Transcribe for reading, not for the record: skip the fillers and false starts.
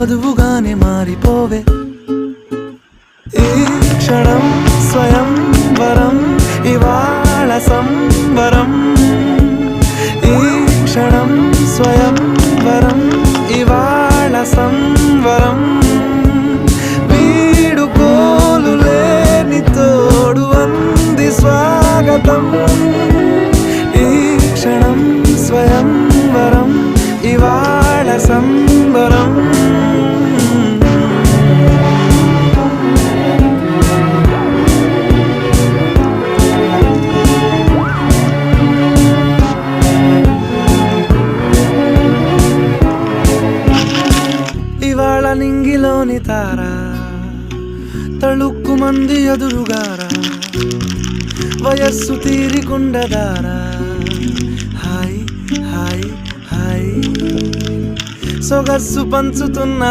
వధువుగానే మారిపోవే ఈ క్షణం స్వయం వరం ఇవాళ సంబరం ఈ క్షణం స్వయం వరం ఇవాళ సంవరం వీడుకోలు లేని తోడు అంది స్వాగతం ఈ క్షణం స్వయం వరం ఇవాళ సంబరం ఇవాళ నింగిలోని తార తళుక్కు మంది ఎదురుగారా వయస్సు తీరికుండదారా హాయ్ హాయ్ హాయ్ సొగస్సు పంచుతున్న